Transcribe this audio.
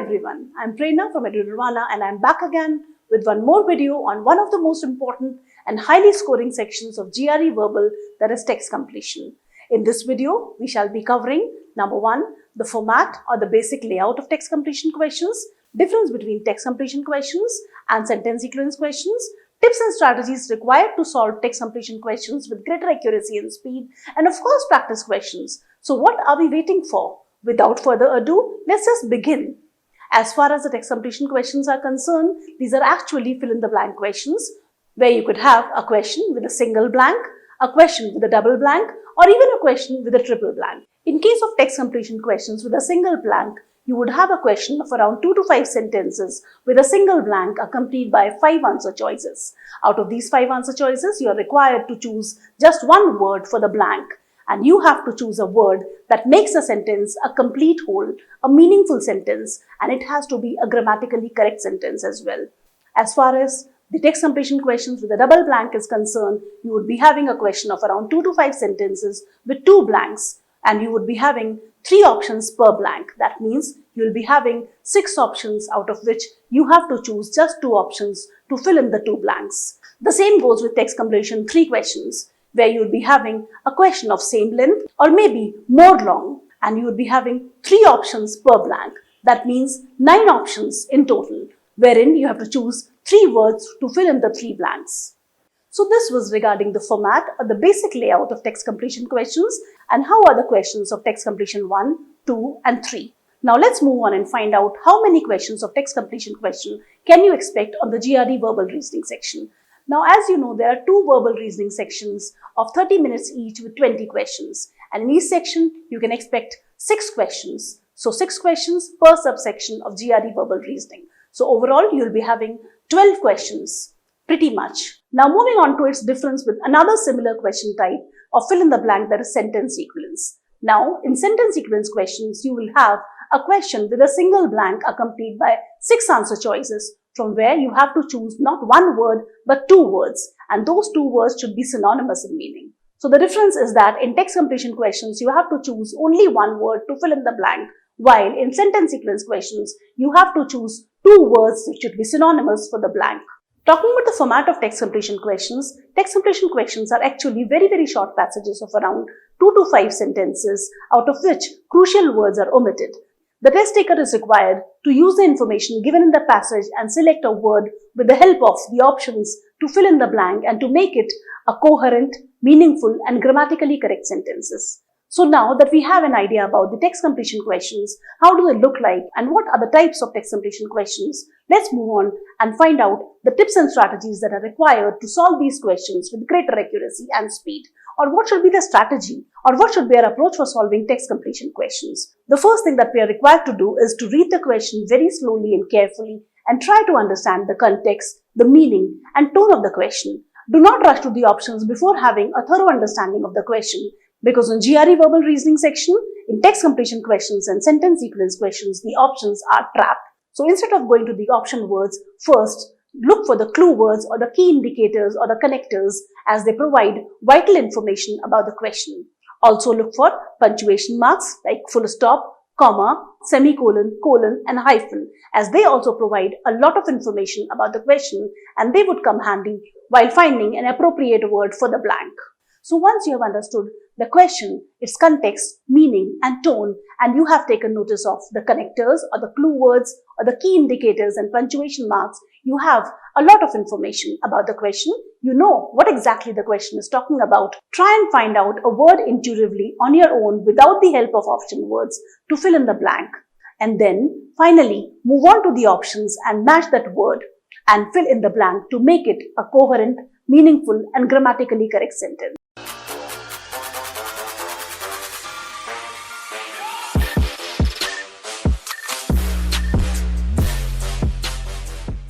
everyone, I'm Prerna from EduNirvana and I'm back again with one more video on one of the most important and highly scoring sections of GRE Verbal, that is text completion. In this video, we shall be covering number 1, the format or the basic layout of text completion questions, difference between text completion questions and sentence sequence questions, tips and strategies required to solve text completion questions with greater accuracy and speed, and of course practice questions. So what are we waiting for? Without further ado, let's just begin. As far as the text completion questions are concerned, these are actually fill-in-the-blank questions where you could have a question with a single blank, a question with a double blank, or even a question with a triple blank. In case of text completion questions with a single blank, you would have a question of around 2 to 5 sentences with a single blank accompanied by 5 answer choices. Out of these 5 answer choices, you are required to choose just one word for the blank. And you have to choose a word that makes a sentence a complete whole, a meaningful sentence, and it has to be a grammatically correct sentence as well. As far as the text completion questions with a double blank is concerned, you would be having a question of around 2 to 5 sentences with 2 blanks, and you would be having 3 options per blank. That means you will be having 6 options, out of which you have to choose just 2 options to fill in the 2 blanks. The same goes with text completion 3 questions, where you would be having a question of same length or maybe more long, and you would be having 3 options per blank. That means 9 options in total, wherein you have to choose 3 words to fill in the 3 blanks. So this was regarding the format or the basic layout of text completion questions and how are the questions of text completion 1, 2 and 3. Now let's move on and find out how many questions of text completion question can you expect on the GRE verbal reasoning section. Now, as you know, there are 2 verbal reasoning sections of 30 minutes each with 20 questions. And in each section, you can expect 6 questions. So 6 questions per subsection of GRE verbal reasoning. So overall, you'll be having 12 questions, pretty much. Now moving on to its difference with another similar question type of fill in the blank, that is sentence sequence. Now, in sentence sequence questions, you will have a question with a single blank accompanied by 6 answer choices, from where you have to choose not 1 word but 2 words, and those 2 words should be synonymous in meaning. So the difference is that in text completion questions, you have to choose only 1 word to fill in the blank, while in sentence sequence questions, you have to choose 2 words which should be synonymous for the blank. Talking about the format of text completion questions are actually very short passages of around 2 to 5 sentences, out of which crucial words are omitted. The test taker is required to use the information given in the passage and select a word with the help of the options to fill in the blank and to make it a coherent, meaningful and grammatically correct sentences. So now that we have an idea about the text completion questions, how do they look like and what are the types of text completion questions, let's move on and find out the tips and strategies that are required to solve these questions with greater accuracy and speed. Or what should be the strategy, or what should be our approach for solving text completion questions. The first thing that we are required to do is to read the question very slowly and carefully and try to understand the context, the meaning and tone of the question. Do not rush to the options before having a thorough understanding of the question, because in GRE verbal reasoning section, in text completion questions and sentence sequence questions, the options are trapped. So instead of going to the option words, first look for the clue words or the key indicators or the connectors, as they provide vital information about the question. Also look for punctuation marks like full stop, comma, semicolon, colon and hyphen, as they also provide a lot of information about the question and they would come handy while finding an appropriate word for the blank. So once you have understood the question, its context, meaning and tone, and you have taken notice of the connectors or the clue words or the key indicators and punctuation marks, you have a lot of information about the question. You know what exactly the question is talking about. Try and find out a word intuitively on your own without the help of option words to fill in the blank. And then finally move on to the options and match that word and fill in the blank to make it a coherent, meaningful and grammatically correct sentence.